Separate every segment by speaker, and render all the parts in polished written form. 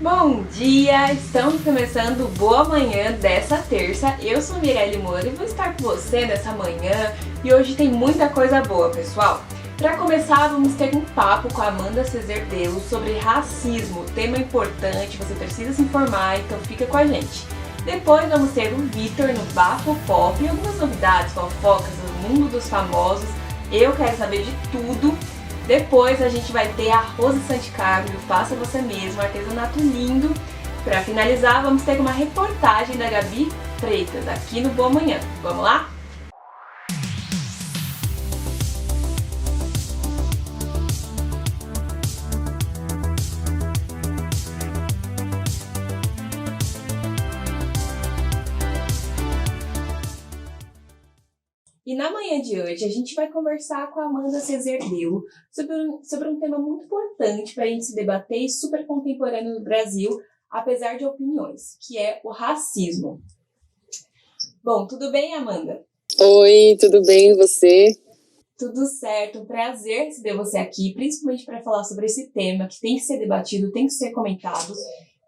Speaker 1: Bom dia! Estamos começando o Boa Manhã dessa terça. Eu sou Mirelle Moura e vou estar com você nessa manhã e hoje tem muita coisa boa, pessoal. Para começar, vamos ter um papo com a Amanda Ceserdelo sobre racismo, tema importante, você precisa se informar, então fica com a gente. Depois vamos ter o Vitor no Bafo Pop e algumas novidades, fofocas do mundo dos famosos. Eu quero saber de tudo. Depois a gente vai ter a Rose Santicarmo, Faça Você Mesmo, artesanato lindo. Para finalizar, vamos ter uma reportagem da Gabi Freitas aqui no Boa Manhã. Vamos lá? E na manhã de hoje a gente vai conversar com a Amanda Ceserdelo sobre um tema muito importante para a gente se debater e super contemporâneo no Brasil, apesar de opiniões, que é o racismo. Bom, tudo bem, Amanda?
Speaker 2: Oi, tudo bem, e você?
Speaker 1: Tudo certo, um prazer receber você aqui, principalmente para falar sobre esse tema que tem que ser debatido, tem que ser comentado.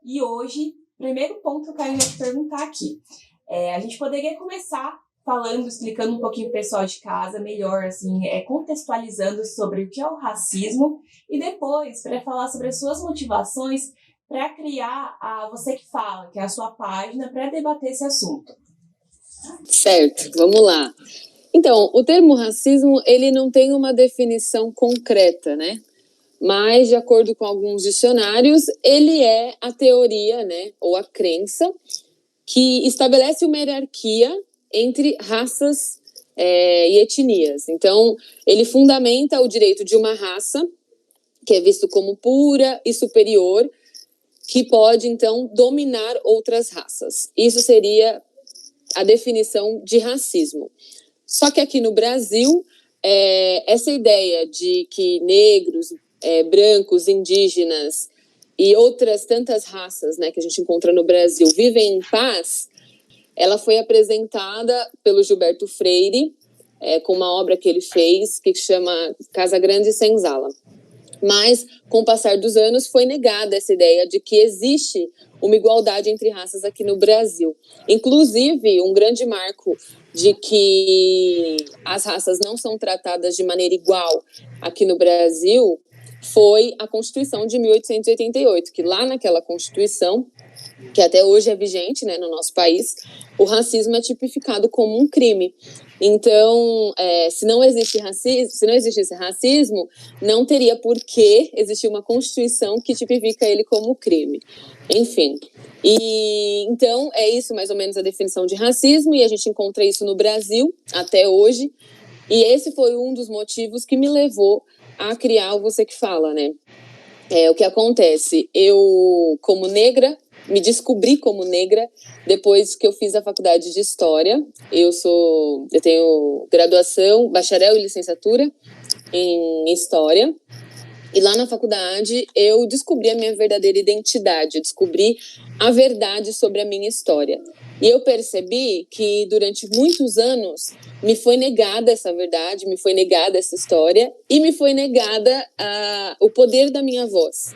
Speaker 1: E hoje, primeiro ponto que eu quero te perguntar aqui, a gente poderia começar falando, explicando um pouquinho pro pessoal de casa, melhor, assim, contextualizando sobre o que é o racismo e depois para falar sobre as suas motivações para criar a Você Que Fala, que é a sua página, para debater esse assunto.
Speaker 2: Certo, vamos lá. Então, o termo racismo, ele não tem uma definição concreta, né? Mas, de acordo com alguns dicionários, ele é a teoria, né, ou a crença que estabelece uma hierarquia entre raças e etnias. Então, ele fundamenta o direito de uma raça, que é visto como pura e superior, que pode, então, dominar outras raças. Isso seria a definição de racismo. Só que aqui no Brasil, essa ideia de que negros, brancos, indígenas e outras tantas raças, né, que a gente encontra no Brasil vivem em paz, ela foi apresentada pelo Gilberto Freire, com uma obra que ele fez, que chama Casa Grande e Senzala. Mas, com o passar dos anos, foi negada essa ideia de que existe uma igualdade entre raças aqui no Brasil. Inclusive, um grande marco de que as raças não são tratadas de maneira igual aqui no Brasil foi a Constituição de 1888, que lá naquela Constituição, que até hoje é vigente, né, no nosso país, o racismo é tipificado como um crime. Então, se não existisse racismo, não teria por que existir uma Constituição que tipifica ele como crime. Enfim. E então é isso mais ou menos a definição de racismo, e a gente encontra isso no Brasil até hoje. E esse foi um dos motivos que me levou a criar o Você Que Fala, né? O que acontece? Eu, como negra, me descobri como negra depois que eu fiz a faculdade de História. Eu tenho graduação, bacharel e licenciatura em História. E lá na faculdade eu descobri a minha verdadeira identidade, descobri a verdade sobre a minha história. E eu percebi que durante muitos anos me foi negada essa verdade, me foi negada essa história e me foi negada o poder da minha voz.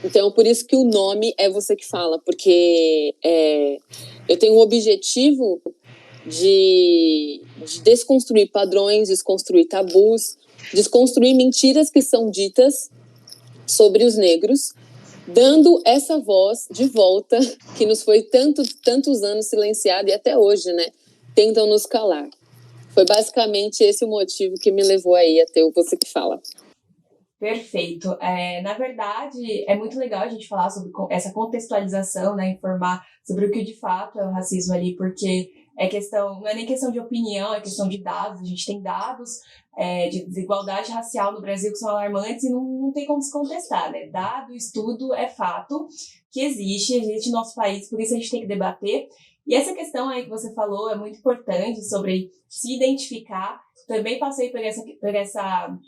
Speaker 2: Então, por isso que o nome é Você Que Fala, porque eu tenho o objetivo de desconstruir padrões, desconstruir tabus, desconstruir mentiras que são ditas sobre os negros, dando essa voz de volta que nos foi tantos anos silenciada e até hoje, né, tentam nos calar. Foi basicamente esse o motivo que me levou aí a ter o Você Que Fala.
Speaker 1: Perfeito. Na verdade, é muito legal a gente falar sobre essa contextualização, né, informar sobre o que de fato é o racismo ali, porque não é nem questão de opinião, é questão de dados. A gente tem dados de desigualdade racial no Brasil que são alarmantes e não tem como se contestar, né? Dado, estudo, é fato que existe no nosso país, por isso a gente tem que debater. E essa questão aí que você falou é muito importante sobre se identificar. Também passei por essa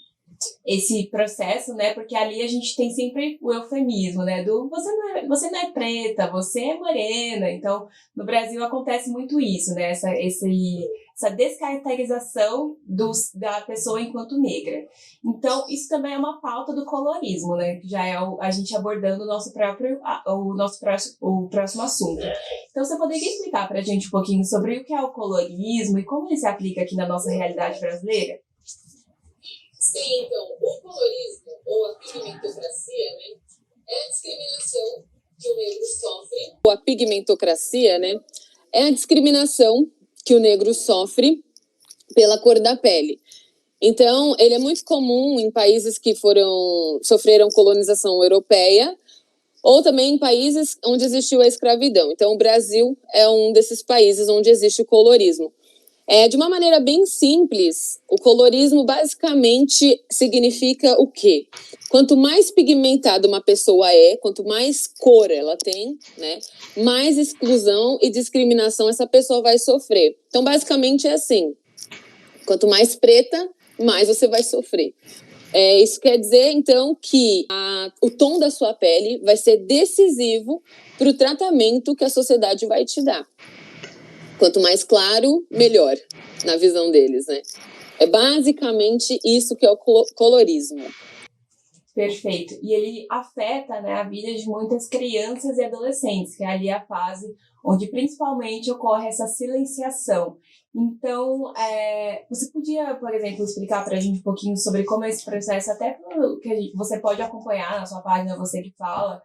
Speaker 1: esse processo, né? Porque ali a gente tem sempre o eufemismo, né? Do você não é preta, você é morena. Então, no Brasil acontece muito isso, né? Essa descaracterização da pessoa enquanto negra. Então, isso também é uma pauta do colorismo, né? Que já é a gente abordando o próximo assunto. Então, você poderia explicar para a gente um pouquinho sobre o que é o colorismo e como ele se aplica aqui na nossa realidade brasileira?
Speaker 3: Sim, então, o colorismo, ou a pigmentocracia, né, é a discriminação que o negro sofre.
Speaker 2: A pigmentocracia, né, é a discriminação que o negro sofre pela cor da pele. Então, ele é muito comum em países que sofreram colonização europeia, ou também em países onde existiu a escravidão. Então, o Brasil é um desses países onde existe o colorismo. De uma maneira bem simples, o colorismo basicamente significa o quê? Quanto mais pigmentada uma pessoa quanto mais cor ela tem, né, mais exclusão e discriminação essa pessoa vai sofrer. Então, basicamente é assim, quanto mais preta, mais você vai sofrer. Isso quer dizer, então, que o tom da sua pele vai ser decisivo para o tratamento que a sociedade vai te dar. Quanto mais claro, melhor, na visão deles, né? É basicamente isso que é o colorismo.
Speaker 1: Perfeito. E ele afeta, né, a vida de muitas crianças e adolescentes, que é ali a fase onde principalmente ocorre essa silenciação. Então, você podia, por exemplo, explicar para a gente um pouquinho sobre como é esse processo, até que você pode acompanhar na sua página, você que fala,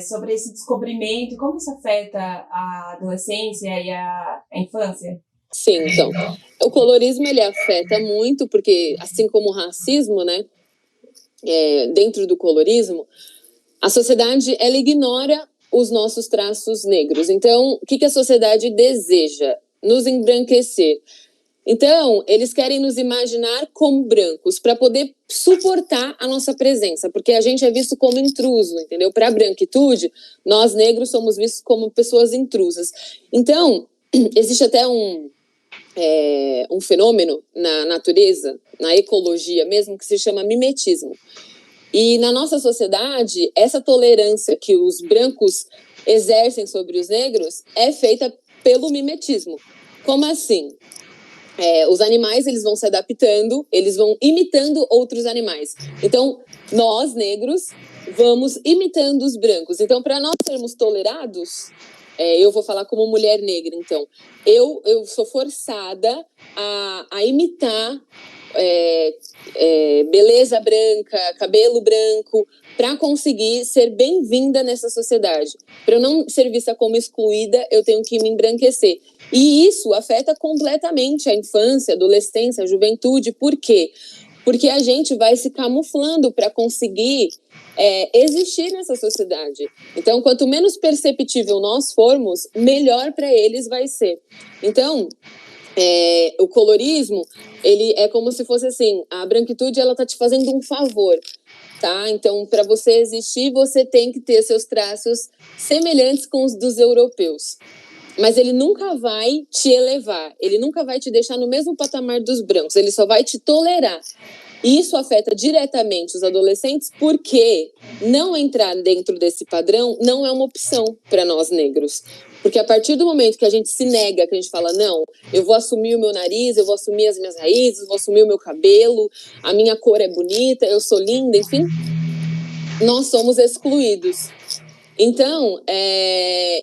Speaker 1: sobre esse descobrimento, como isso afeta a adolescência e a infância?
Speaker 2: Sim, então, o colorismo ele afeta muito, porque assim como o racismo, né, dentro do colorismo, a sociedade ela ignora os nossos traços negros. Então, o que a sociedade deseja? Nos embranquecer. Então, eles querem nos imaginar como brancos para poder suportar a nossa presença, porque a gente é visto como intruso, entendeu? Para a branquitude, nós negros somos vistos como pessoas intrusas. Então, existe até um fenômeno na natureza, na ecologia mesmo, que se chama mimetismo. E na nossa sociedade, essa tolerância que os brancos exercem sobre os negros é feita pelo mimetismo. Como assim? Os animais eles vão se adaptando, eles vão imitando outros animais. Então, nós, negros, vamos imitando os brancos. Então, para nós sermos tolerados, eu vou falar como mulher negra, então. Eu sou forçada a imitar beleza branca, cabelo branco, para conseguir ser bem-vinda nessa sociedade. Para eu não ser vista como excluída, eu tenho que me embranquecer. E isso afeta completamente a infância, a adolescência, a juventude. Por quê? Porque a gente vai se camuflando para conseguir existir nessa sociedade. Então, quanto menos perceptível nós formos, melhor para eles vai ser. Então, o colorismo, ele é como se fosse assim, a branquitude ela tá te fazendo um favor, tá? Então, para você existir, você tem que ter seus traços semelhantes com os dos europeus. Mas ele nunca vai te elevar, ele nunca vai te deixar no mesmo patamar dos brancos, ele só vai te tolerar. E isso afeta diretamente os adolescentes porque não entrar dentro desse padrão não é uma opção para nós negros. Porque a partir do momento que a gente se nega, que a gente fala, não, eu vou assumir o meu nariz, eu vou assumir as minhas raízes, vou assumir o meu cabelo, a minha cor é bonita, eu sou linda, enfim, nós somos excluídos. Então,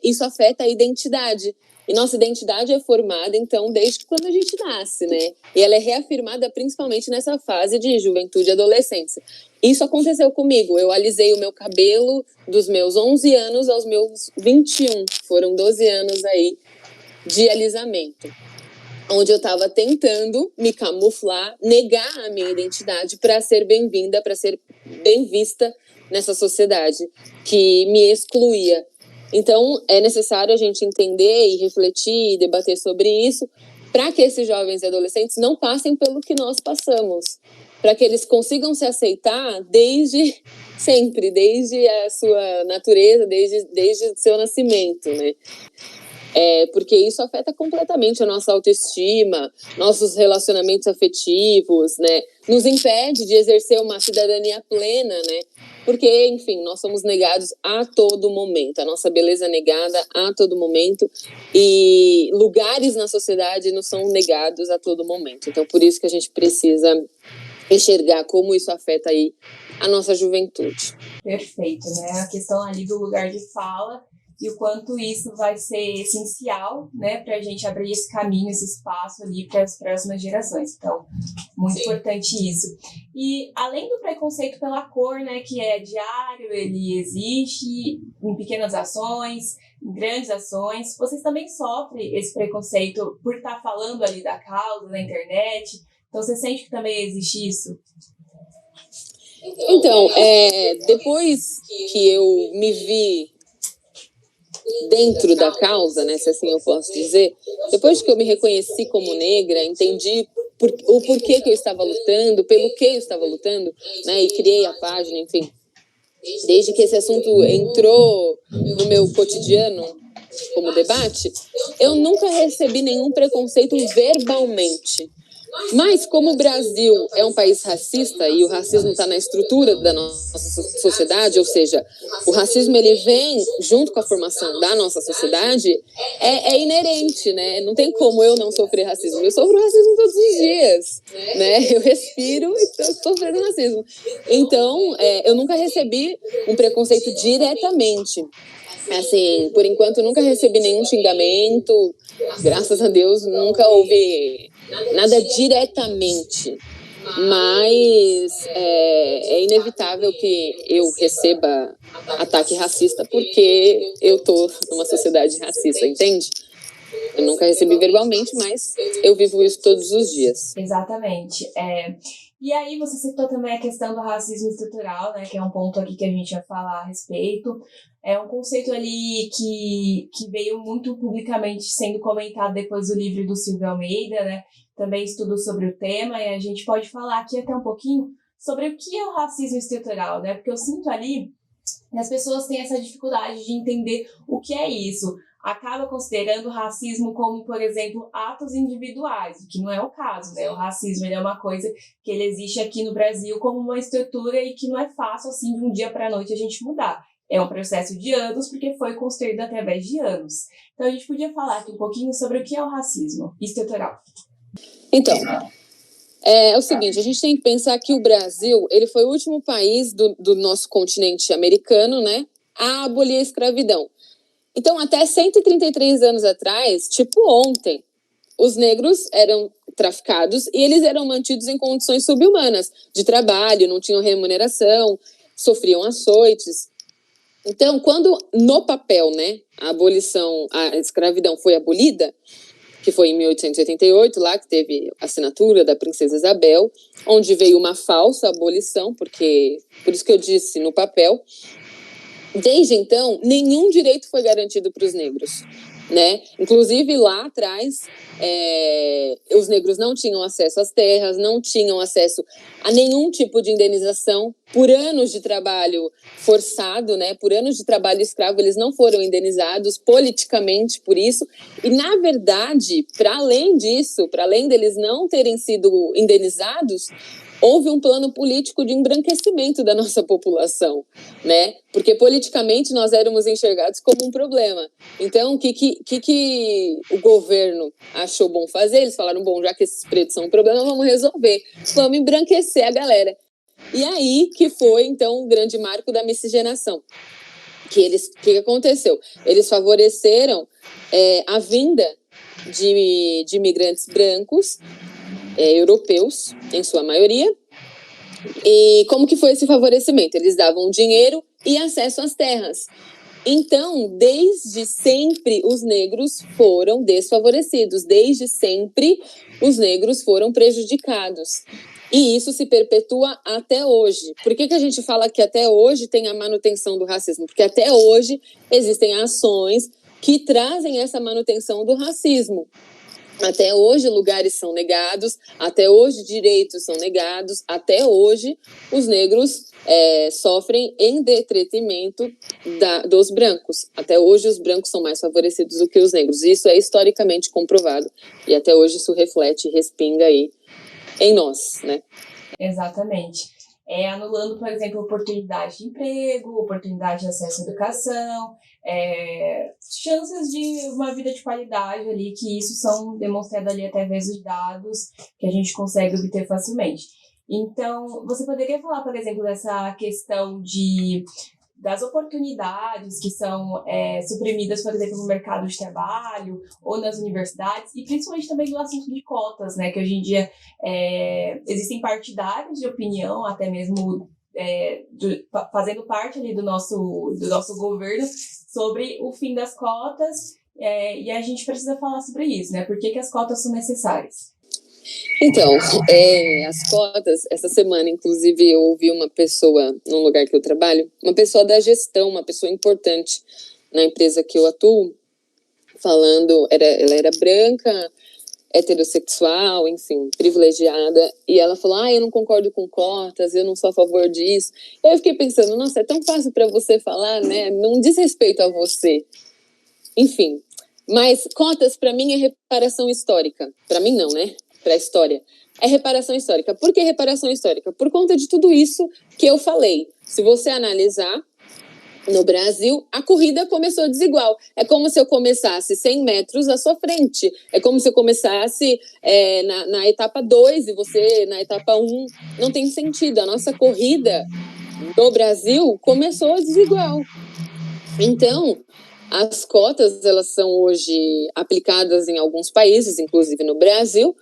Speaker 2: isso afeta a identidade. E nossa identidade é formada, então, desde quando a gente nasce, né? E ela é reafirmada principalmente nessa fase de juventude e adolescência. Isso aconteceu comigo. Eu alisei o meu cabelo dos meus 11 anos aos meus 21. Foram 12 anos aí de alisamento. Onde eu estava tentando me camuflar, negar a minha identidade para ser bem-vinda, para ser bem vista nessa sociedade que me excluía. Então, é necessário a gente entender e refletir e debater sobre isso para que esses jovens e adolescentes não passem pelo que nós passamos, para que eles consigam se aceitar desde sempre, desde a sua natureza, desde o seu nascimento, né? porque isso afeta completamente a nossa autoestima, nossos relacionamentos afetivos, né? Nos impede de exercer uma cidadania plena, né? Porque, enfim, nós somos negados a todo momento, a nossa beleza é negada a todo momento e lugares na sociedade nos são negados a todo momento. Então, por isso que a gente precisa enxergar como isso afeta aí a nossa juventude.
Speaker 1: Perfeito, né? A questão ali do lugar de fala e o quanto isso vai ser essencial, né, para a gente abrir esse caminho, esse espaço ali para as próximas gerações. Então, muito importante isso. E além do preconceito pela cor, né, que é diário, ele existe em pequenas ações, em grandes ações, vocês também sofrem esse preconceito por estar falando ali da causa na internet? Então, você sente que também existe isso?
Speaker 2: Então, depois que eu me vi dentro da causa, né, se assim eu posso dizer, depois que eu me reconheci como negra, entendi o porquê que eu estava lutando, pelo que eu estava lutando, né, e criei a página, enfim. Desde que esse assunto entrou no meu cotidiano como debate, eu nunca recebi nenhum preconceito verbalmente. Mas como o Brasil é um país racista e o racismo está na estrutura da nossa sociedade, ou seja, o racismo ele vem junto com a formação da nossa sociedade, é inerente, né? Não tem como eu não sofrer racismo. Eu sofro racismo todos os dias, né? Eu respiro e estou sofrendo racismo. Então, eu nunca recebi um preconceito diretamente. Assim, por enquanto, nunca recebi nenhum xingamento. Graças a Deus, nunca houve nada diretamente, mas é inevitável que eu receba ataque racista porque eu tô numa sociedade racista, entende? Eu nunca recebi verbalmente, mas eu vivo isso todos os dias.
Speaker 1: Exatamente. E aí você citou também a questão do racismo estrutural, né, que é um ponto aqui que a gente ia falar a respeito. É um conceito ali que veio muito publicamente sendo comentado depois do livro do Silvio Almeida, né? Também estudo sobre o tema e a gente pode falar aqui até um pouquinho sobre o que é o racismo estrutural, né? Porque eu sinto ali que as pessoas têm essa dificuldade de entender o que é isso. Acaba considerando o racismo como, por exemplo, atos individuais, o que não é o caso, né? O racismo ele é uma coisa que ele existe aqui no Brasil como uma estrutura e que não é fácil, assim, de um dia para a noite a gente mudar. É um processo de anos, porque foi construído através de anos. Então, a gente podia falar aqui um pouquinho sobre o que é o racismo estrutural.
Speaker 2: Então, é o seguinte, a gente tem que pensar que o Brasil, ele foi o último país do nosso continente americano, né, a abolir a escravidão. Então, até 133 anos atrás, tipo ontem, os negros eram traficados e eles eram mantidos em condições subhumanas de trabalho, não tinham remuneração, sofriam açoites. Então, quando no papel, né, a escravidão foi abolida, que foi em 1888, lá que teve a assinatura da Princesa Isabel, onde veio uma falsa abolição, por isso que eu disse no papel. Desde então, nenhum direito foi garantido para os negros, né? Inclusive, lá atrás, os negros não tinham acesso às terras, não tinham acesso a nenhum tipo de indenização por anos de trabalho forçado, né? Por anos de trabalho escravo, eles não foram indenizados politicamente por isso. E, na verdade, para além disso, para além deles não terem sido indenizados, houve um plano político de embranquecimento da nossa população, né? Porque politicamente nós éramos enxergados como um problema. Então, o que o governo achou bom fazer? Eles falaram, bom, já que esses pretos são um problema, vamos resolver. Vamos embranquecer a galera. E aí que foi, então, o grande marco da miscigenação. Que aconteceu? Eles favoreceram a vinda de imigrantes brancos, europeus, em sua maioria. E como que foi esse favorecimento? Eles davam dinheiro e acesso às terras. Então, desde sempre, os negros foram desfavorecidos. Desde sempre, os negros foram prejudicados. E isso se perpetua até hoje. Por que a gente fala que até hoje tem a manutenção do racismo? Porque até hoje existem ações que trazem essa manutenção do racismo. Até hoje lugares são negados, até hoje direitos são negados, até hoje os negros sofrem em detrimento dos brancos. Até hoje os brancos são mais favorecidos do que os negros. Isso é historicamente comprovado. E até hoje isso reflete e respinga aí em nós, né?
Speaker 1: Exatamente. Anulando, por exemplo, oportunidade de emprego, oportunidade de acesso à educação, chances de uma vida de qualidade ali, que isso são demonstrados ali através dos dados que a gente consegue obter facilmente. Então, você poderia falar, por exemplo, dessa questão das oportunidades que são suprimidas, por exemplo, no mercado de trabalho ou nas universidades, e principalmente também do assunto de cotas, né, que hoje em dia existem partidários de opinião, até mesmo fazendo parte ali do nosso governo, sobre o fim das cotas, e a gente precisa falar sobre isso, né, por que as cotas são necessárias?
Speaker 2: Então, as cotas, essa semana, inclusive, eu ouvi uma pessoa, no lugar que eu trabalho, uma pessoa da gestão, uma pessoa importante na empresa que eu atuo, falando, ela era branca, heterossexual, enfim, privilegiada, e ela falou, eu não concordo com cotas, eu não sou a favor disso. Eu fiquei pensando, nossa, é tão fácil para você falar, né, não diz respeito a você. Enfim, mas cotas, para mim, é reparação histórica. Para mim, não, né? Para a história. É reparação histórica. Por que reparação histórica? Por conta de tudo isso que eu falei. Se você analisar, no Brasil, a corrida começou desigual. É como se eu começasse 100 metros à sua frente. É como se eu começasse na etapa 2 e você na etapa 1. Não tem sentido. A nossa corrida no Brasil começou desigual. Então, as cotas, elas são hoje aplicadas em alguns países, inclusive no Brasil,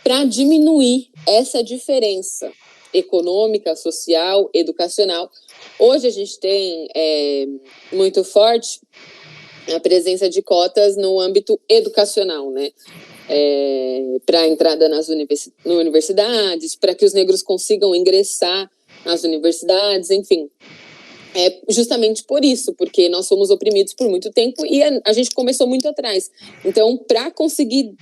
Speaker 2: para diminuir essa diferença econômica, social, educacional. Hoje a gente tem muito forte a presença de cotas no âmbito educacional, né? Para a entrada nas universidades, para que os negros consigam ingressar nas universidades, enfim. É justamente por isso, porque nós fomos oprimidos por muito tempo e a gente começou muito atrás. Então, para conseguir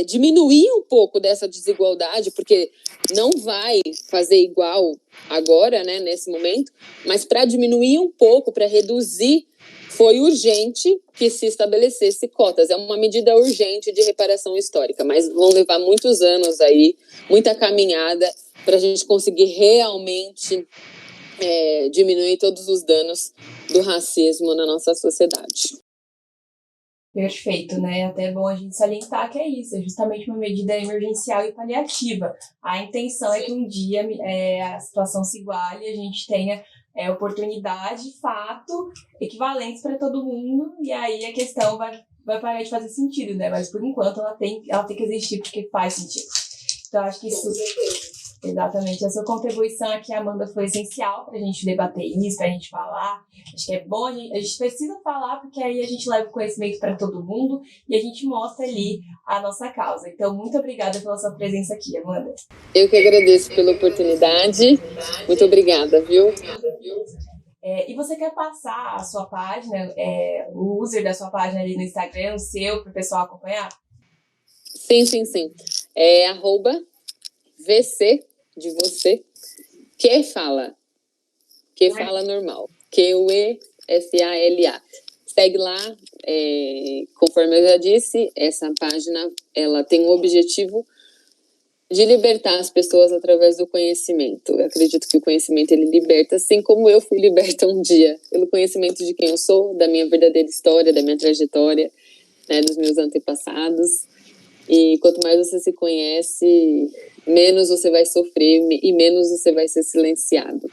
Speaker 2: diminuir um pouco dessa desigualdade, porque não vai fazer igual agora, né, nesse momento, mas para diminuir um pouco, para reduzir, foi urgente que se estabelecesse cotas. É uma medida urgente de reparação histórica, mas vão levar muitos anos aí, muita caminhada, para a gente conseguir realmente diminuir todos os danos do racismo na nossa sociedade.
Speaker 1: Perfeito, né? Até é bom a gente salientar que é isso, é justamente uma medida emergencial e paliativa. A intenção é que um dia a situação se iguale e a gente tenha oportunidade, de fato, equivalentes para todo mundo, e aí a questão vai parar de fazer sentido, né? Mas por enquanto ela tem que existir porque faz sentido. Então acho que isso... Exatamente, a sua contribuição aqui, Amanda, foi essencial para a gente debater isso, para a gente falar. Acho que é bom, a gente precisa falar, porque aí a gente leva o conhecimento para todo mundo e a gente mostra ali a nossa causa. Então, muito obrigada pela sua presença aqui, Amanda.
Speaker 2: Eu que agradeço pela oportunidade. Muito obrigada, viu?
Speaker 1: E você quer passar a sua página, o user da sua página ali no Instagram, o seu, para o pessoal acompanhar?
Speaker 2: Sim. É @VC de você, que fala normal, QUEFALA. Segue lá, conforme eu já disse, essa página, ela tem o objetivo de libertar as pessoas através do conhecimento. Eu acredito que o conhecimento, ele liberta, assim como eu fui liberta um dia, pelo conhecimento de quem eu sou, da minha verdadeira história, da minha trajetória, né, dos meus antepassados. E quanto mais você se conhece, menos você vai sofrer e menos você vai ser silenciado.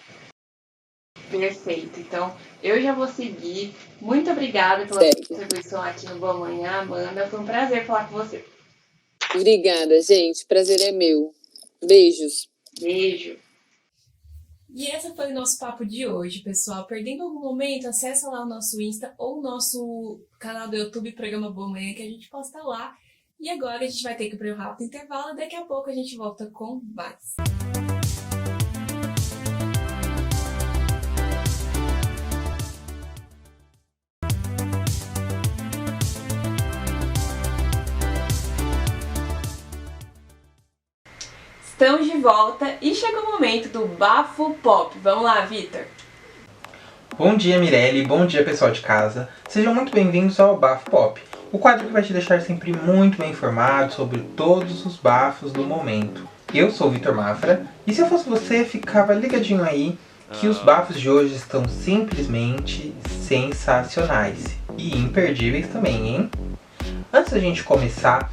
Speaker 1: Perfeito. Então, eu já vou seguir. Muito obrigada pela sua contribuição aqui no Boa Manhã, Amanda. Foi um prazer falar com você.
Speaker 2: Obrigada, gente. Prazer é meu. Beijos.
Speaker 1: Beijo. E esse foi o nosso papo de hoje, pessoal. Perdendo algum momento, acessa lá o nosso Insta ou o nosso canal do YouTube, Programa Boa Manhã, que a gente posta lá. E agora a gente vai ter que ir para um rápido intervalo e daqui a pouco a gente volta com mais. Estamos de volta e chega o momento do Bafo Pop. Vamos lá, Vitor?
Speaker 4: Bom dia, Mirelle. Bom dia, pessoal de casa. Sejam muito bem-vindos ao Bafo Pop, o quadro que vai te deixar sempre muito bem informado sobre todos os bafos do momento. Eu sou o Vitor Mafra e se eu fosse você, ficava ligadinho aí que os bafos de hoje estão simplesmente sensacionais e imperdíveis também, hein? Antes da gente começar,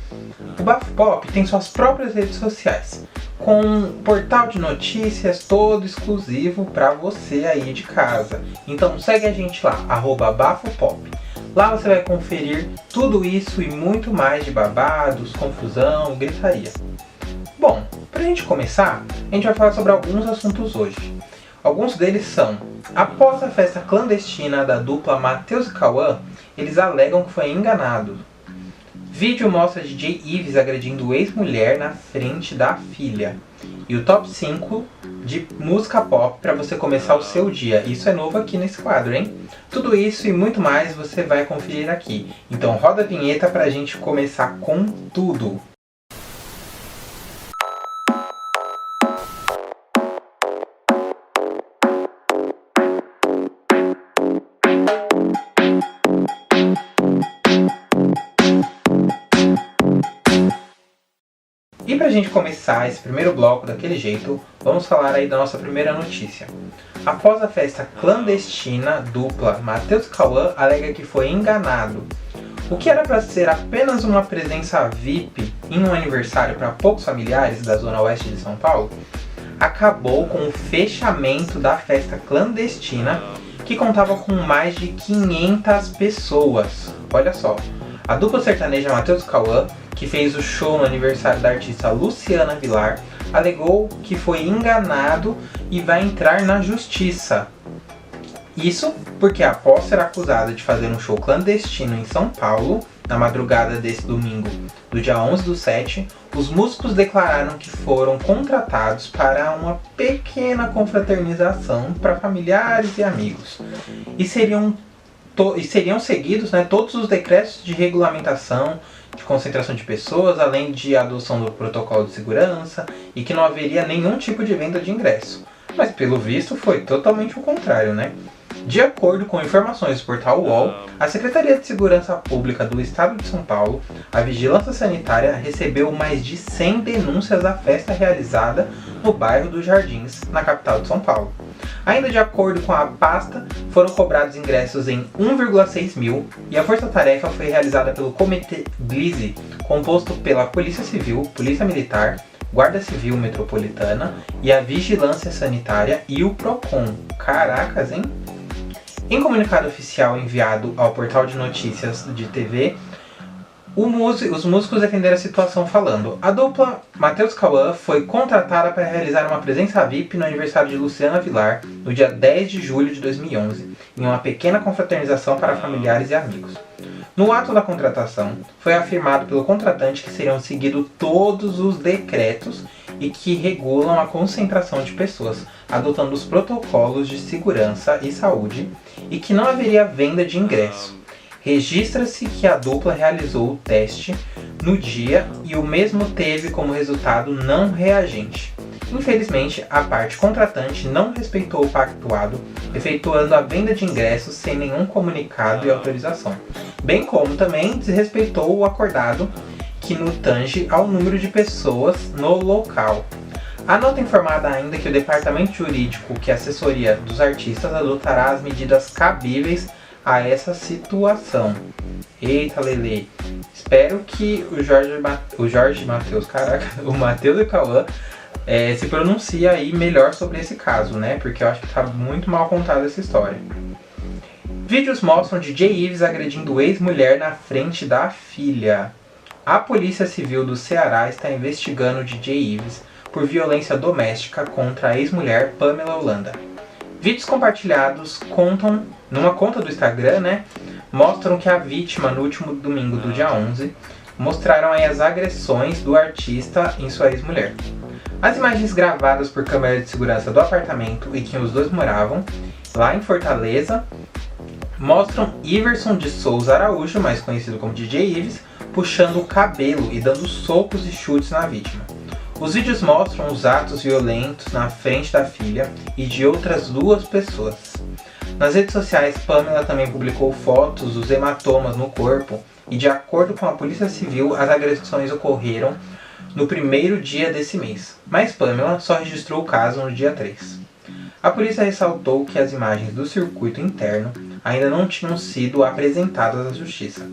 Speaker 4: o Bafo Pop tem suas próprias redes sociais, com um portal de notícias todo exclusivo para você aí de casa. Então segue a gente lá, @BafoPop. Lá você vai conferir tudo isso e muito mais de babados, confusão, gritaria. Bom, pra gente começar, a gente vai falar sobre alguns assuntos hoje. Alguns deles são: após a festa clandestina da dupla Matheus e Cauã, eles alegam que foi enganado. Vídeo mostra DJ Ives agredindo ex-mulher na frente da filha. E o top 5 de música pop para você começar o seu dia. Isso é novo aqui nesse quadro, hein? Tudo isso e muito mais você vai conferir aqui. Então roda a vinheta pra gente começar com tudo. E pra gente começar esse primeiro bloco daquele jeito, vamos falar aí da nossa primeira notícia. Após a festa clandestina, dupla Matheus e Cauã alega que foi enganado. O que era para ser apenas uma presença VIP em um aniversário para poucos familiares da zona oeste de São Paulo, acabou com o fechamento da festa clandestina, que contava com mais de 500 pessoas. Olha só, a dupla sertaneja Matheus e Cauã, que fez o show no aniversário da artista Luciana Vilar, alegou que foi enganado e vai entrar na justiça. Isso porque, após ser acusada de fazer um show clandestino em São Paulo, na madrugada desse domingo, do dia 11/7, os músicos declararam que foram contratados para uma pequena confraternização para familiares e amigos. E seriam seguidos, todos os decretos de regulamentação de concentração de pessoas, além de adoção do protocolo de segurança, e que não haveria nenhum tipo de venda de ingresso. Mas pelo visto foi totalmente o contrário, né? De acordo com informações do portal UOL, a Secretaria de Segurança Pública do Estado de São Paulo, a Vigilância Sanitária, recebeu mais de 100 denúncias da festa realizada no bairro dos Jardins, na capital de São Paulo. Ainda de acordo com a pasta, foram cobrados ingressos em 1,6 mil e a força-tarefa foi realizada pelo Comitê Gliese, composto pela Polícia Civil, Polícia Militar, Guarda Civil Metropolitana e a Vigilância Sanitária e o PROCON. Caracas, hein? Em comunicado oficial enviado ao portal de notícias de TV, os músicos defenderam a situação falando: a dupla Matheus e Cauã foi contratada para realizar uma presença VIP no aniversário de Luciana Vilar, no dia 10 de julho de 2011, em uma pequena confraternização para familiares e amigos. No ato da contratação, foi afirmado pelo contratante que seriam seguidos todos os decretos e que regulam a concentração de pessoas, adotando os protocolos de segurança e saúde, e que não haveria venda de ingresso. Registra-se que a dupla realizou o teste no dia e o mesmo teve como resultado não reagente. Infelizmente, a parte contratante não respeitou o pactuado, efetuando a venda de ingressos sem nenhum comunicado e autorização, bem como também desrespeitou o acordado, que no tange ao número de pessoas no local. A nota informada ainda que o departamento jurídico, que é a assessoria dos artistas, adotará as medidas cabíveis a essa situação. Eita, Lele. Espero que o Matheus e Cauã se pronuncie aí melhor sobre esse caso, né? Porque eu acho que tá muito mal contada essa história. Vídeos mostram DJ Ives agredindo ex-mulher na frente da filha. A Polícia Civil do Ceará está investigando o DJ Ives por violência doméstica contra a ex-mulher Pamela Holanda. Vídeos compartilhados numa conta do Instagram, mostram que a vítima, no último domingo do dia 11, mostraram aí as agressões do artista em sua ex-mulher. As imagens gravadas por câmera de segurança do apartamento em que os dois moravam, lá em Fortaleza, mostram Iverson de Souza Araújo, mais conhecido como DJ Ives, puxando o cabelo e dando socos e chutes na vítima. Os vídeos mostram os atos violentos na frente da filha e de outras 2 pessoas. Nas redes sociais, Pamela também publicou fotos dos hematomas no corpo e, de acordo com a Polícia Civil, as agressões ocorreram no primeiro dia desse mês, mas Pamela só registrou o caso no dia 3. A polícia ressaltou que as imagens do circuito interno ainda não tinham sido apresentadas à Justiça.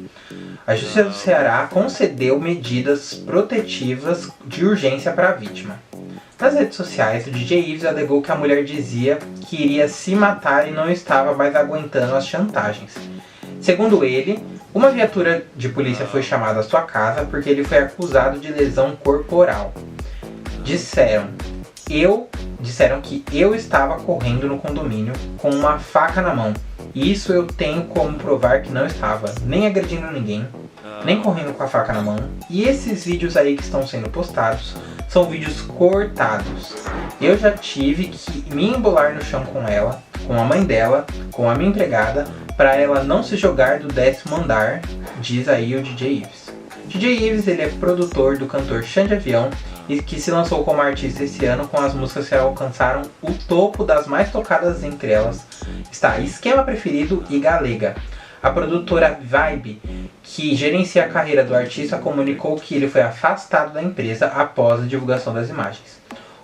Speaker 4: A Justiça do Ceará concedeu medidas protetivas de urgência para a vítima. Nas redes sociais, o DJ Ives alegou que a mulher dizia que iria se matar e não estava mais aguentando as chantagens. Segundo ele, uma viatura de polícia foi chamada à sua casa porque ele foi acusado de lesão corporal. Disseram que eu estava correndo no condomínio com uma faca na mão. E isso eu tenho como provar que não estava nem agredindo ninguém, nem correndo com a faca na mão. E esses vídeos aí que estão sendo postados são vídeos cortados. Eu já tive que me embolar no chão com ela, com a mãe dela, com a minha empregada, para ela não se jogar do 10º andar, diz aí o DJ Ives. DJ Ives, ele é produtor do cantor Xande Avião e que se lançou como artista esse ano com as músicas que alcançaram o topo das mais tocadas. Entre elas está Esquema Preferido e Galega. A produtora Vibe, que gerencia a carreira do artista, comunicou que ele foi afastado da empresa após a divulgação das imagens.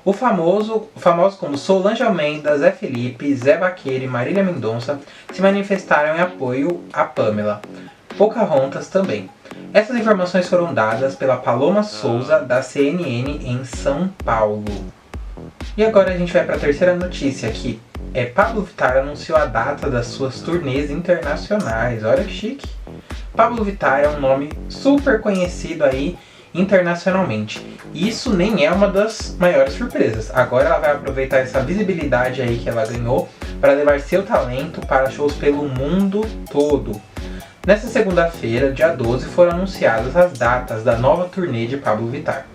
Speaker 4: O famoso como Solange Almeida, Zé Felipe, Zé Vaqueiro e Marília Mendonça se manifestaram em apoio a Pamela. Pocahontas também. Essas informações foram dadas pela Paloma Souza, da CNN em São Paulo. E agora a gente vai para a terceira notícia, que Pablo Vittar anunciou a data das suas turnês internacionais. Olha que chique! Pablo Vittar é um nome super conhecido aí internacionalmente. Isso nem é uma das maiores surpresas. Agora ela vai aproveitar essa visibilidade aí que ela ganhou para levar seu talento para shows pelo mundo todo. Nesta segunda-feira, dia 12, foram anunciadas as datas da nova turnê de Pablo Vittar,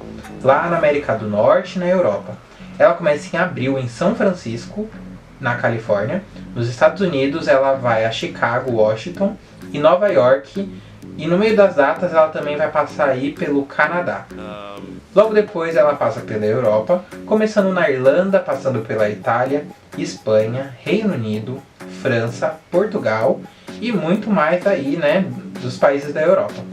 Speaker 4: lá na América do Norte e na Europa. Ela começa em abril em São Francisco, na Califórnia. Nos Estados Unidos, ela vai a Chicago, Washington e Nova York. E no meio das datas, ela também vai passar aí pelo Canadá. Logo depois, ela passa pela Europa, começando na Irlanda, passando pela Itália, Espanha, Reino Unido, França, Portugal e muito mais aí, né, dos países da Europa.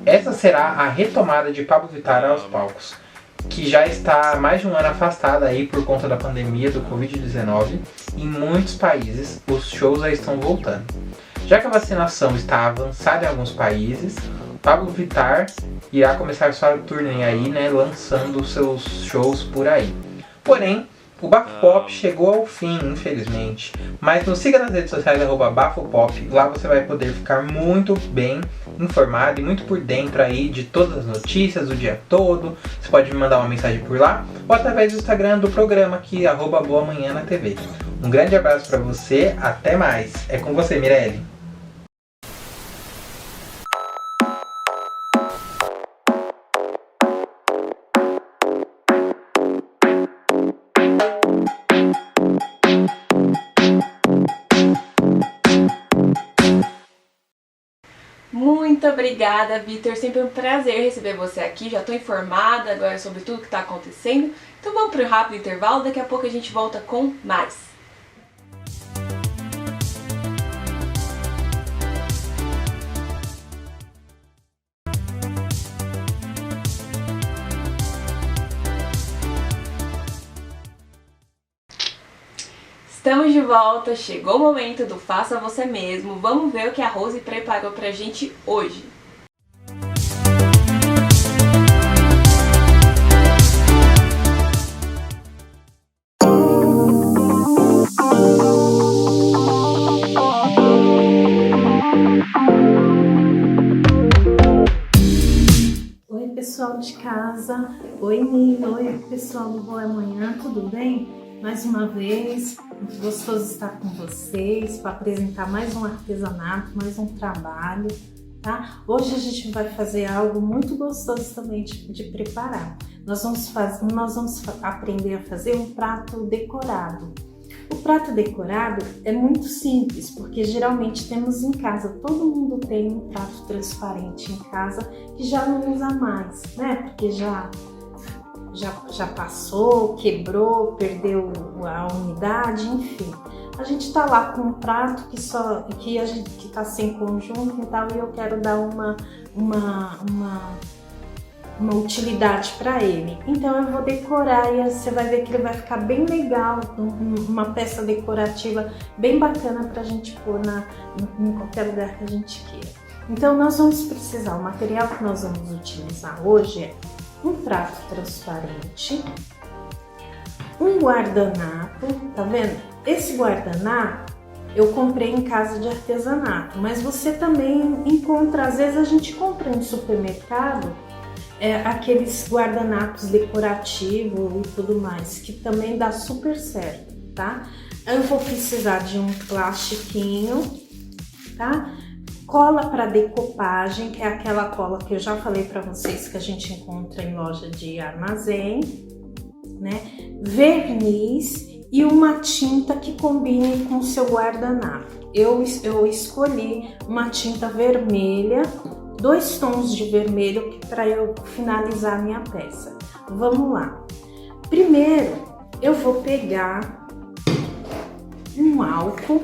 Speaker 4: Essa será a retomada de Pablo Vittar aos palcos, que já está há mais de um ano afastada aí por conta da pandemia do Covid-19. Em muitos países, os shows já estão voltando. Já que a vacinação está avançada em alguns países, Pablo Vittar irá começar sua turnê aí, né, lançando seus shows por aí. Porém, o Bafo Pop chegou ao fim, infelizmente. Mas nos siga nas redes sociais, @BafoPop. Lá você vai poder ficar muito bem informado e muito por dentro aí de todas as notícias o dia todo. Você pode me mandar uma mensagem por lá ou através do Instagram do programa aqui, @BoaManhã na TV. Um grande abraço para você, até mais. É com você, Mirelle.
Speaker 1: Muito obrigada, Vitor. Sempre um prazer receber você aqui. Já estou informada agora sobre tudo que está acontecendo. Então vamos para um rápido intervalo. Daqui a pouco a gente volta com mais. Estamos de volta, chegou o momento do Faça Você Mesmo. Vamos ver o que a Rose preparou pra gente hoje.
Speaker 5: Oi, pessoal de casa. Oi, Nino. Oi, pessoal do Boa Manhã. Tudo bem? Mais uma vez, muito gostoso estar com vocês para apresentar mais um artesanato, mais um trabalho, tá? Hoje a gente vai fazer algo muito gostoso também de preparar. Nós vamos aprender a fazer um prato decorado. O prato decorado é muito simples, porque geralmente temos em casa, todo mundo tem um prato transparente em casa que já não usa mais, né? Porque já já passou, quebrou, perdeu a umidade, enfim. A gente tá lá com um prato que a gente que tá sem conjunto e tal, e eu quero dar uma utilidade para ele. Então eu vou decorar e você vai ver que ele vai ficar bem legal, uma peça decorativa bem bacana pra gente pôr em qualquer lugar que a gente queira. Então nós vamos precisar, o material que nós vamos utilizar hoje é um prato transparente, um guardanapo, tá vendo? Esse guardanapo eu comprei em casa de artesanato, mas você também encontra, às vezes a gente compra em supermercado, aqueles guardanapos decorativos e tudo mais, que também dá super certo, tá? Eu vou precisar de um plastiquinho, tá? Cola para decopagem, que é aquela cola que eu já falei para vocês que a gente encontra em loja de armazém, né? Verniz e uma tinta que combine com o seu guardanapo. Eu escolhi uma tinta vermelha, 2 tons de vermelho para eu finalizar a minha peça. Vamos lá. Primeiro, eu vou pegar um álcool,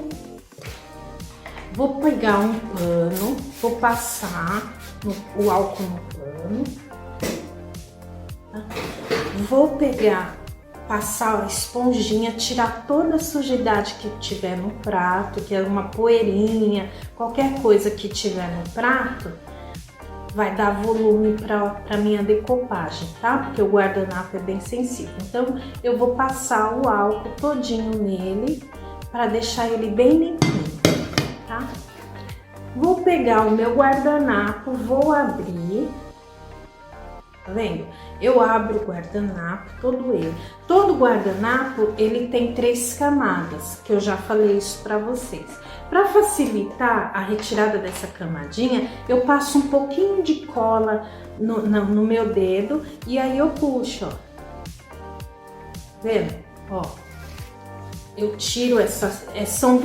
Speaker 5: vou pegar um pano, vou passar o álcool no pano, tá? Vou passar a esponjinha, tirar toda a sujidade que tiver no prato, que é uma poeirinha, qualquer coisa que tiver no prato, vai dar volume para minha decopagem, tá? Porque o guardanapo é bem sensível. Então, eu vou passar o álcool todinho nele para deixar ele bem limpinho, tá? Vou pegar o meu guardanapo, vou abrir, tá vendo? Eu abro o guardanapo, todo ele. Todo guardanapo, ele tem 3 camadas, que eu já falei isso para vocês. Para facilitar a retirada dessa camadinha, eu passo um pouquinho de cola no meu dedo e aí eu puxo, ó. Vendo? Ó. Eu tiro essas, são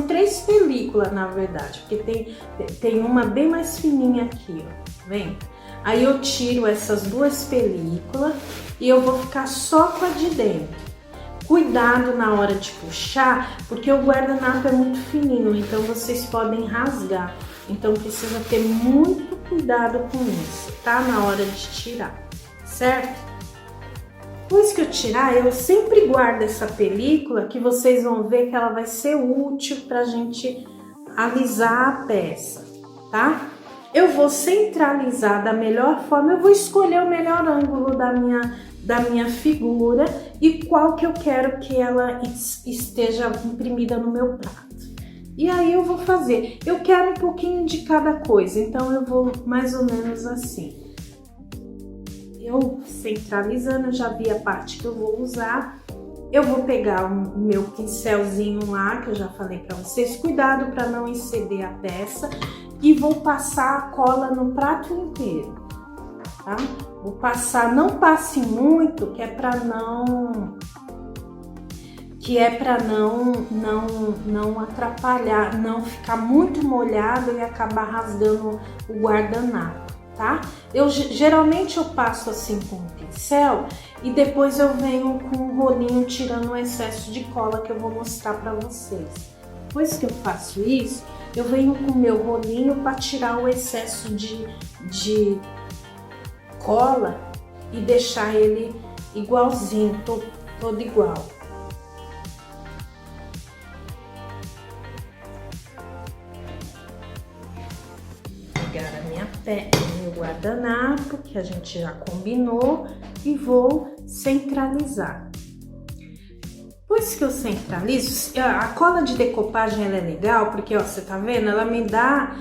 Speaker 5: 3 películas na verdade, porque tem uma bem mais fininha aqui, ó. Vem? Aí eu tiro essas 2 películas e eu vou ficar só com a de dentro. Cuidado na hora de puxar, porque o guardanapo é muito fininho, então vocês podem rasgar. Então precisa ter muito cuidado com isso, tá? Na hora de tirar, certo? Depois que eu tirar, eu sempre guardo essa película, que vocês vão ver que ela vai ser útil pra gente alisar a peça, tá? Eu vou centralizar da melhor forma, eu vou escolher o melhor ângulo da minha figura e qual que eu quero que ela esteja imprimida no meu prato. E aí eu vou fazer, eu quero um pouquinho de cada coisa, então eu vou mais ou menos assim. Eu centralizando, eu já vi a parte que eu vou usar. Eu vou pegar o meu pincelzinho lá, que eu já falei para vocês, cuidado para não exceder a peça, e vou passar a cola no prato inteiro, tá? Vou passar, não passe muito, que é para não atrapalhar, não ficar muito molhado e acabar rasgando o guardanapo, tá? Geralmente eu passo assim com o pincel e depois eu venho com um rolinho tirando o excesso de cola que eu vou mostrar para vocês. Depois que eu faço isso, eu venho com o meu rolinho para tirar o excesso de cola e deixar ele igualzinho, todo igual. Meu guardanapo, que a gente já combinou, e vou centralizar. Depois que eu centralizo, a cola de decopagem ela é legal, porque ó, você tá vendo? Ela me dá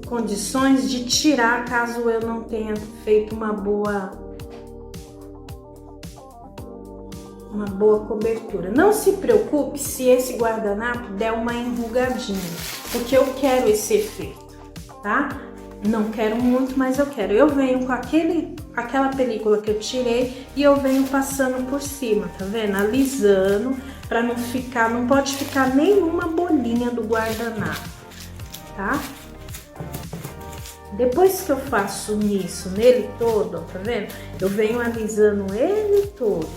Speaker 5: condições de tirar caso eu não tenha feito uma boa cobertura. Não se preocupe se esse guardanapo der uma enrugadinha, porque eu quero esse efeito, tá? Não quero muito, mas eu quero. Eu venho com aquela película que eu tirei e eu venho passando por cima, tá vendo? Alisando, pra não pode ficar nenhuma bolinha do guardanapo, tá? depois que eu faço isso nele todo, ó, tá vendo? Eu venho alisando ele todo.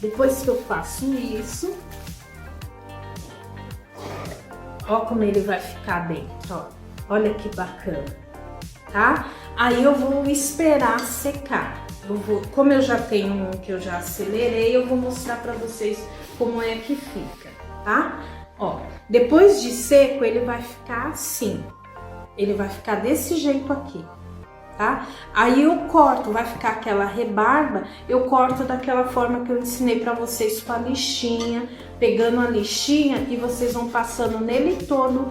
Speaker 5: Depois que eu faço isso, ó como ele vai ficar dentro, ó. Olha que bacana, tá? Aí eu vou esperar secar. Como eu já tenho um que eu já acelerei, eu vou mostrar pra vocês como é que fica, tá? Ó, depois de seco, ele vai ficar assim. Ele vai ficar desse jeito aqui, tá? Aí eu corto, vai ficar aquela rebarba, eu corto daquela forma que eu ensinei pra vocês com a lixinha, pegando a lixinha e vocês vão passando nele todo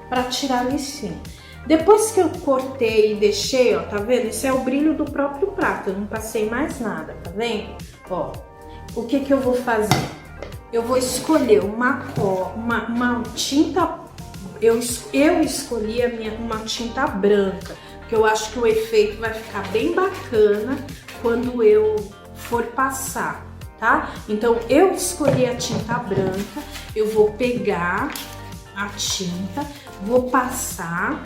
Speaker 5: pra tirar a lixinha. Depois que eu cortei e deixei, ó, tá vendo? Esse é o brilho do próprio prato, eu não passei mais nada, tá vendo? Ó, o que que eu vou fazer? Eu vou escolher uma tinta, eu escolhi uma tinta branca, porque eu acho que o efeito vai ficar bem bacana quando eu for passar, tá? Então, eu escolhi a tinta branca, eu vou pegar a tinta, vou passar,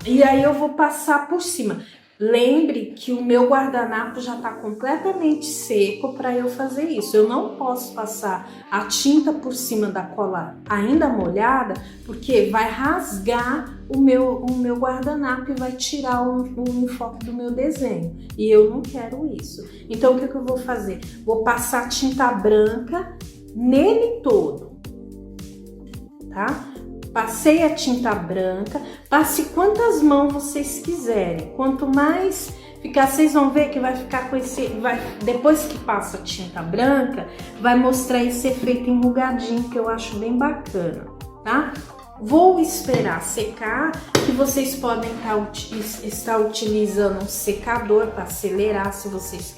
Speaker 5: e aí eu vou passar por cima. Lembre que o meu guardanapo já está completamente seco para eu fazer isso. Eu não posso passar a tinta por cima da cola ainda molhada, porque vai rasgar o meu guardanapo e vai tirar o enfoque do meu desenho. E eu não quero isso. Então, o que eu vou fazer? Vou passar tinta branca nele todo, tá? Passei a tinta branca, passe quantas mãos vocês quiserem. Quanto mais ficar, vocês vão ver que vai ficar com esse... depois que passa a tinta branca, vai mostrar esse efeito enrugadinho que eu acho bem bacana, tá? Vou esperar secar, que vocês podem estar utilizando um secador para acelerar, se vocês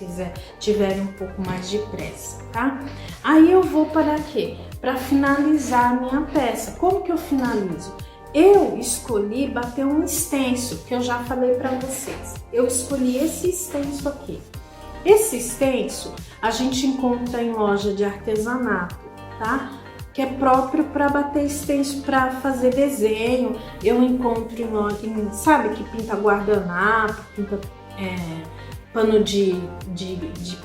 Speaker 5: tiverem um pouco mais de pressa, tá? Aí eu vou para quê? Para finalizar a minha peça. Como que eu finalizo? Eu escolhi bater um extenso, que eu já falei para vocês. Eu escolhi esse extenso aqui. Esse extenso a gente encontra em loja de artesanato, tá? Que é próprio para bater extenso, para fazer desenho. Eu encontro sabe, que pinta guardanapo, pinta pano de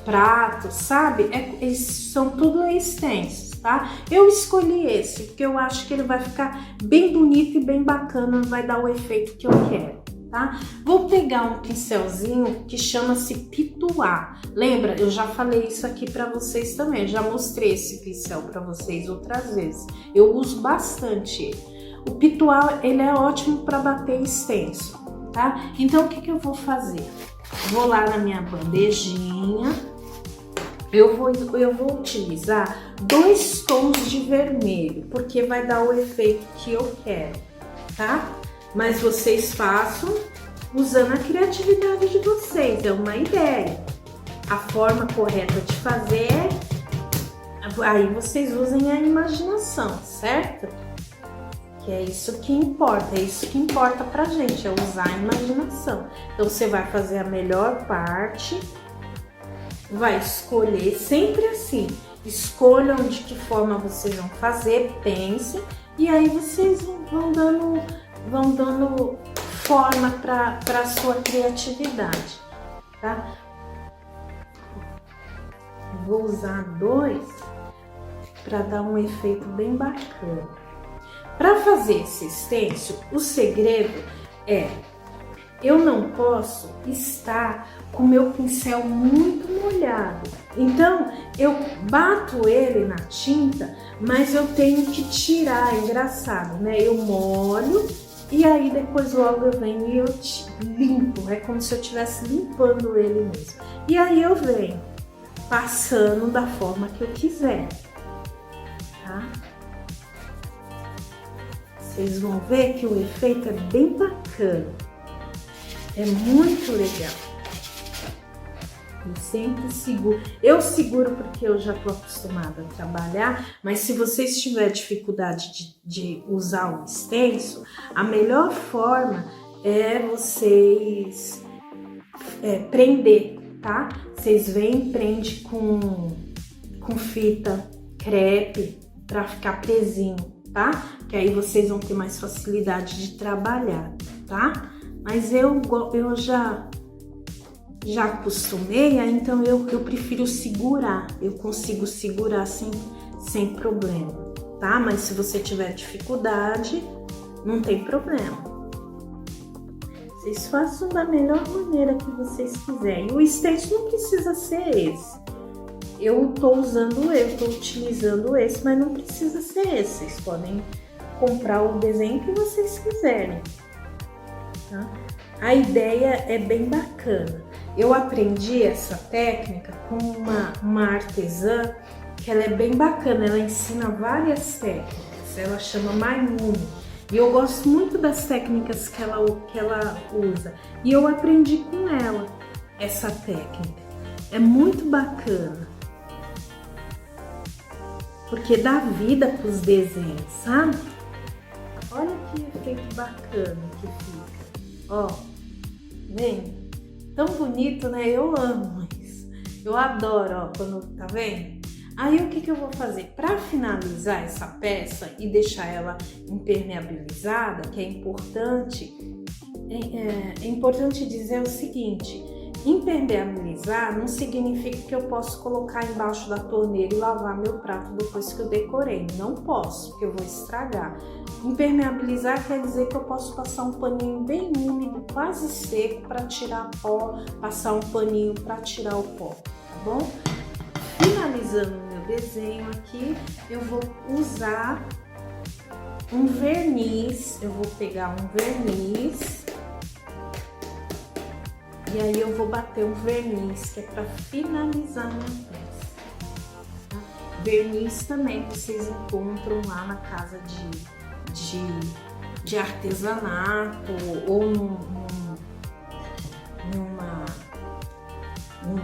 Speaker 5: prato, sabe? São tudo extensos, tá? Eu escolhi esse, porque eu acho que ele vai ficar bem bonito e bem bacana, vai dar o efeito que eu quero, tá? Vou pegar um pincelzinho que chama-se Pituá. Lembra? Eu já falei isso aqui para vocês também, já mostrei esse pincel para vocês outras vezes. Eu uso bastante ele. O Pituá, ele é ótimo para bater extenso, tá? Então, o que eu vou fazer? Vou lá na minha bandejinha, eu vou utilizar 2 tons de vermelho, porque vai dar o efeito que eu quero, tá? Mas vocês façam usando a criatividade de vocês, é uma ideia. A forma correta de fazer, aí vocês usem a imaginação, certo? Que é isso que importa pra gente, é usar a imaginação. Então, você vai fazer a melhor parte, vai escolher, sempre assim, escolham de que forma vocês vão fazer, pensem, e aí vocês vão dando forma para a sua criatividade, tá? Vou usar 2 para dar um efeito bem bacana. Para fazer esse extenso, o segredo é, eu não posso estar com meu pincel muito molhado. Então, eu bato ele na tinta, mas eu tenho que tirar, é engraçado, né? Eu molho e aí depois logo eu venho e eu limpo, é como se eu estivesse limpando ele mesmo. E aí eu venho passando da forma que eu quiser, tá? Vocês vão ver que o efeito é bem bacana, é muito legal. Eu sempre seguro, eu seguro porque eu já estou acostumada a trabalhar, mas se vocês tiverem dificuldade de usar o extenso, a melhor forma é vocês prender, tá? Vocês vêm e prende com fita crepe para ficar presinho, tá? Que aí vocês vão ter mais facilidade de trabalhar. tá? Mas eu já acostumei, então eu prefiro segurar. Eu consigo segurar sem problema, tá? Mas se você tiver dificuldade, não tem problema. Vocês façam da melhor maneira que vocês quiserem. O stent não precisa ser esse. Eu tô utilizando esse, mas não precisa ser esse. Vocês podem comprar o desenho que vocês quiserem, tá? A ideia é bem bacana. Eu aprendi essa técnica com uma artesã que ela é bem bacana. Ela ensina várias técnicas. Ela chama Mayumi. E eu gosto muito das técnicas que ela usa. E eu aprendi com ela essa técnica. É muito bacana. Porque dá vida para os desenhos, sabe? Olha que efeito bacana que fica. Ó, vem? Tão bonito, né? Eu amo isso. Eu adoro, ó, quando tá vendo? Aí o que eu vou fazer? Para finalizar essa peça e deixar ela impermeabilizada, que é importante dizer o seguinte: impermeabilizar não significa que eu posso colocar embaixo da torneira e lavar meu prato depois que eu decorei. Não posso, porque eu vou estragar. Impermeabilizar quer dizer que eu posso passar um paninho bem úmido, quase seco, para tirar pó, passar um paninho para tirar o pó, tá bom? Finalizando o meu desenho aqui, eu vou usar um verniz. Eu vou pegar um verniz e aí eu vou bater um verniz, que é para finalizar minha peça, tá? Verniz também vocês encontram lá na casa de artesanato ou num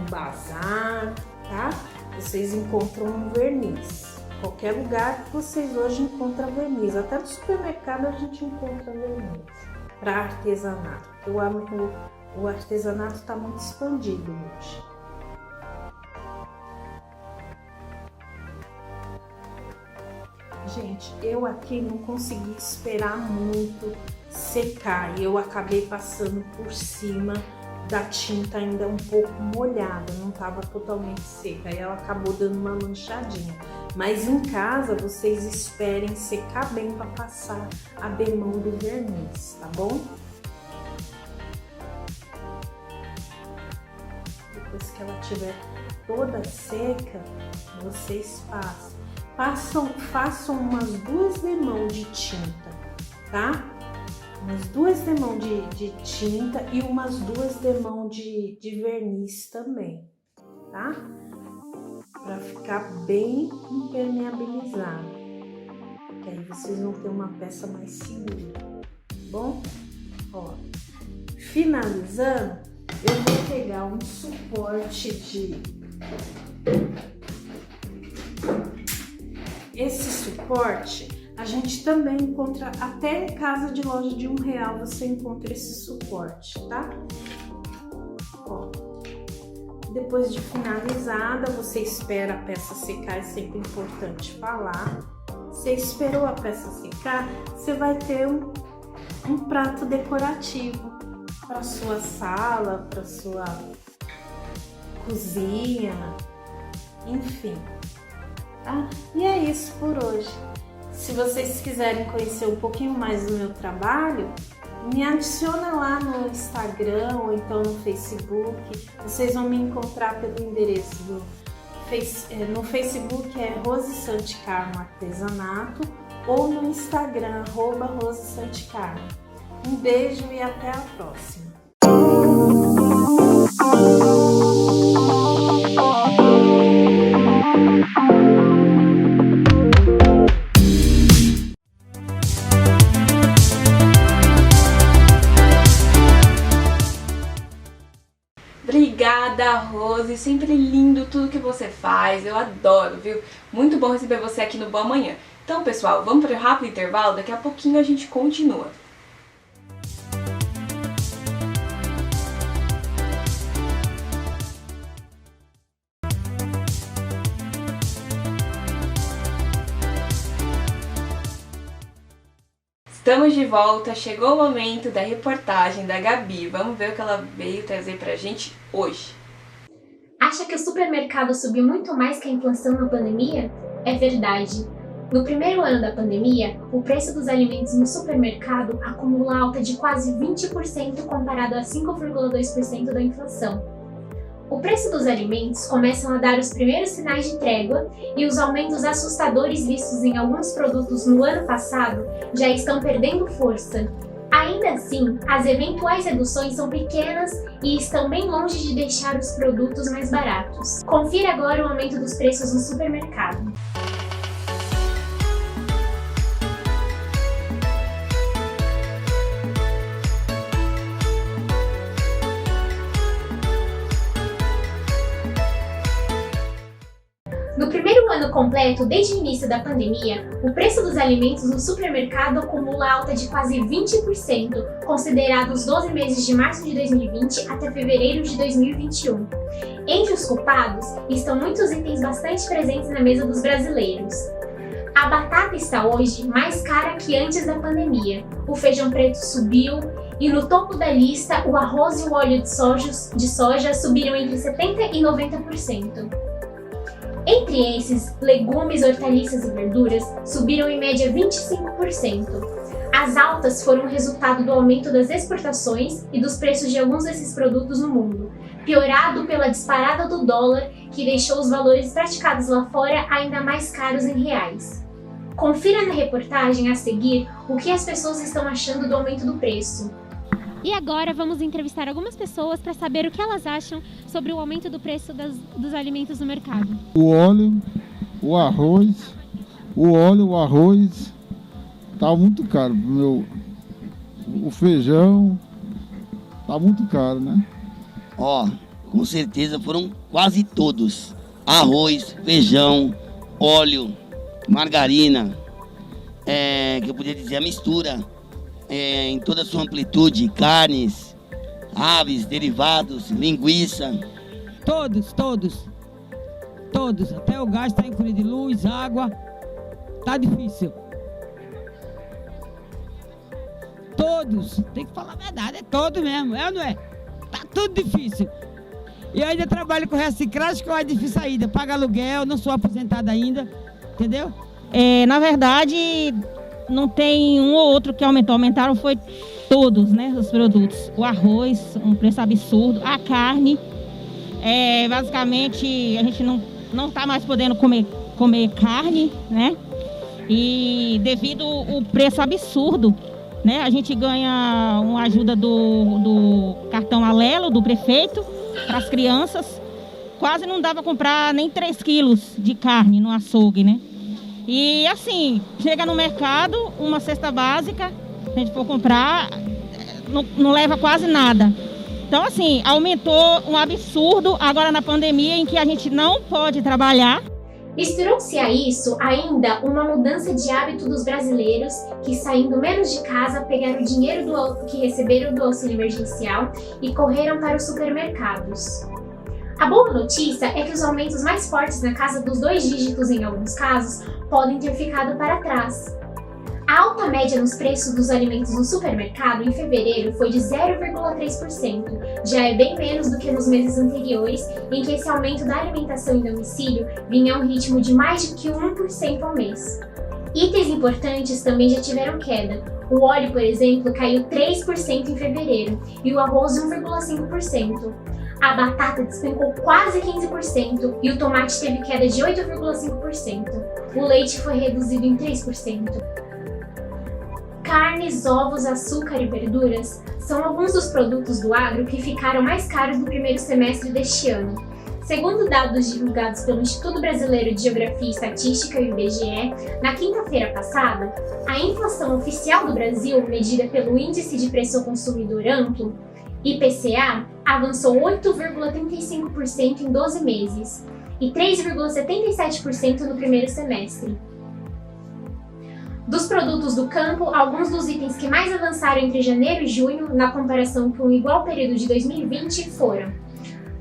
Speaker 5: bazar, tá? Vocês encontram um verniz. Qualquer lugar que vocês hoje encontram verniz. Até no supermercado a gente encontra verniz para artesanato. Eu amo que o artesanato está muito expandido hoje. Gente, eu aqui não consegui esperar muito secar e eu acabei passando por cima da tinta ainda um pouco molhada, não estava totalmente seca, aí ela acabou dando uma manchadinha. Mas em casa vocês esperem secar bem para passar a bemão do verniz, tá bom? Depois que ela estiver toda seca, vocês façam umas 2 demãos de tinta, tá? Umas 2 demãos de tinta e umas 2 demãos de verniz também, tá? Para ficar bem impermeabilizado, que aí vocês vão ter uma peça mais segura, tá bom? Ó, finalizando, eu vou pegar um suporte Esse suporte a gente também encontra até em casa de loja de R$1, você encontra esse suporte, tá? Ó, depois de finalizada, você espera a peça secar, é sempre importante falar. Você esperou a peça secar, você vai ter um prato decorativo para sua sala, para sua cozinha, enfim, tá? E é isso por hoje. Se vocês quiserem conhecer um pouquinho mais do meu trabalho, me adiciona lá no Instagram ou então no Facebook. Vocês vão me encontrar pelo endereço no Facebook é Rose Santicarmo Artesanato ou no Instagram @Rose Santicarmo. Um beijo e até a próxima.
Speaker 1: Obrigada, Rose, sempre lindo tudo que você faz, eu adoro, viu? Muito bom receber você aqui no Boa Manhã. Então, pessoal, vamos para um rápido intervalo, daqui a pouquinho a gente continua. Estamos de volta, chegou o momento da reportagem da Gabi. Vamos ver o que ela veio trazer pra gente hoje.
Speaker 6: Acha que o supermercado subiu muito mais que a inflação na pandemia? É verdade. No primeiro ano da pandemia, o preço dos alimentos no supermercado acumula alta de quase 20% comparado a 5,2% da inflação. O preço dos alimentos começam a dar os primeiros sinais de trégua e os aumentos assustadores vistos em alguns produtos no ano passado já estão perdendo força. Ainda assim, as eventuais reduções são pequenas e estão bem longe de deixar os produtos mais baratos. Confira agora o aumento dos preços no supermercado. No primeiro ano completo, desde o início da pandemia, o preço dos alimentos no supermercado acumula alta de quase 20%, considerado os 12 meses de março de 2020 até fevereiro de 2021. Entre os culpados estão muitos itens bastante presentes na mesa dos brasileiros. A batata está hoje mais cara que antes da pandemia, o feijão preto subiu e no topo da lista o arroz e o óleo de soja subiram entre 70% e 90%. Entre esses, legumes, hortaliças e verduras subiram em média 25%. As altas foram resultado do aumento das exportações e dos preços de alguns desses produtos no mundo, piorado pela disparada do dólar, que deixou os valores praticados lá fora ainda mais caros em reais. Confira na reportagem a seguir o que as pessoas estão achando do aumento do preço.
Speaker 7: E agora vamos entrevistar algumas pessoas para saber o que elas acham sobre o aumento do preço dos alimentos no mercado.
Speaker 8: O óleo, o arroz, tá muito caro. O feijão tá muito caro, né?
Speaker 9: Com certeza foram quase todos. Arroz, feijão, óleo, margarina, que eu podia dizer a mistura. Em toda a sua amplitude, carnes, aves, derivados, linguiça.
Speaker 10: Todos. Até o gás está incluído, luz, água, tá difícil. Todos, tem que falar a verdade, é todo mesmo, é ou não é? Tá tudo difícil. E eu ainda trabalho com reciclagem, que é difícil ainda, pago aluguel, não sou aposentada ainda, entendeu?
Speaker 11: Na verdade, não tem um ou outro que aumentaram foi todos, né, os produtos. O arroz, um preço absurdo, a carne, basicamente a gente não está mais podendo comer carne, né, e devido ao preço absurdo, né, a gente ganha uma ajuda do cartão Alelo, do prefeito, para as crianças, quase não dá para comprar nem 3 quilos de carne no açougue, né. E assim, chega no mercado, uma cesta básica, se a gente for comprar, não leva quase nada. Então assim, aumentou um absurdo agora na pandemia em que a gente não pode trabalhar.
Speaker 6: Misturou-se a isso ainda uma mudança de hábito dos brasileiros que, saindo menos de casa, pegaram o dinheiro que receberam do auxílio emergencial e correram para os supermercados. A boa notícia é que os aumentos mais fortes na casa dos 2 dígitos em alguns casos podem ter ficado para trás. A alta média nos preços dos alimentos no supermercado em fevereiro foi de 0,3%, já é bem menos do que nos meses anteriores, em que esse aumento da alimentação em domicílio vinha a um ritmo de mais de que 1% ao mês. Itens importantes também já tiveram queda. O óleo, por exemplo, caiu 3% em fevereiro e o arroz 1,5%. A batata despencou quase 15% e o tomate teve queda de 8,5%. O leite foi reduzido em 3%. Carnes, ovos, açúcar e verduras são alguns dos produtos do agro que ficaram mais caros no primeiro semestre deste ano. Segundo dados divulgados pelo Instituto Brasileiro de Geografia e Estatística, o IBGE, na quinta-feira passada, a inflação oficial do Brasil, medida pelo Índice de Preço ao Consumidor Amplo, IPCA, avançou 8,35% em 12 meses e 3,77% no primeiro semestre. Dos produtos do campo, alguns dos itens que mais avançaram entre janeiro e junho, na comparação com o igual período de 2020, foram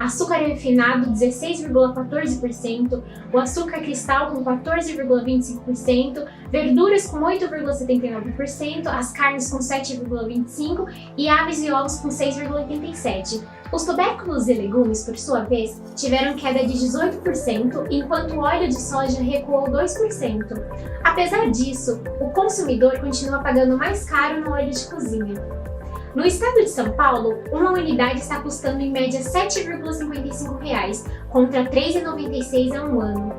Speaker 6: açúcar refinado 16,14%, o açúcar cristal com 14,25%, verduras com 8,79%, as carnes com 7,25% e aves e ovos com 6,87%. Os tubérculos e legumes, por sua vez, tiveram queda de 18%, enquanto o óleo de soja recuou 2%. Apesar disso, o consumidor continua pagando mais caro no óleo de cozinha. No estado de São Paulo, uma unidade está custando em média R$ 7,55, contra R$ 3,96 há um ano.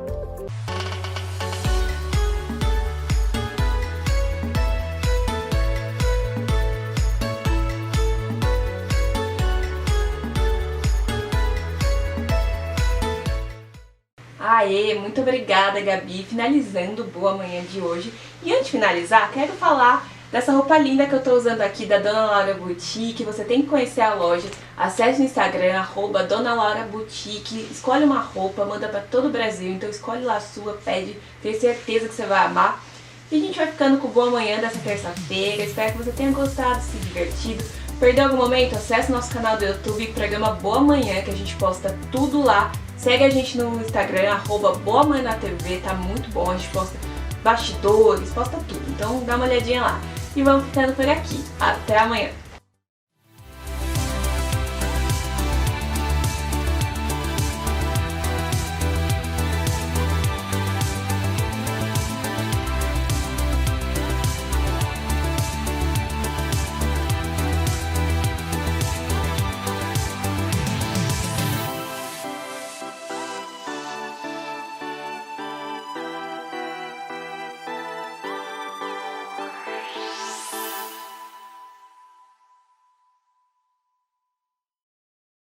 Speaker 1: Aê, muito obrigada, Gabi, finalizando o Boa Manhã de hoje. E antes de finalizar, quero falar dessa roupa linda que eu tô usando aqui da Dona Laura Boutique. Você tem que conhecer a loja, acesse o Instagram, @Dona Laura Boutique, escolhe uma roupa, manda pra todo o Brasil, então escolhe lá a sua, pede, tenho certeza que você vai amar. E a gente vai ficando com o Boa Manhã dessa terça-feira, espero que você tenha gostado, se divertido. Perdeu algum momento? Acesse o nosso canal do YouTube, programa Boa Manhã, que a gente posta tudo lá. Segue a gente no Instagram, @BoaManhãTV, tá muito bom, a gente posta bastidores, posta tudo, então dá uma olhadinha lá. E vamos ficando por aqui, até amanhã!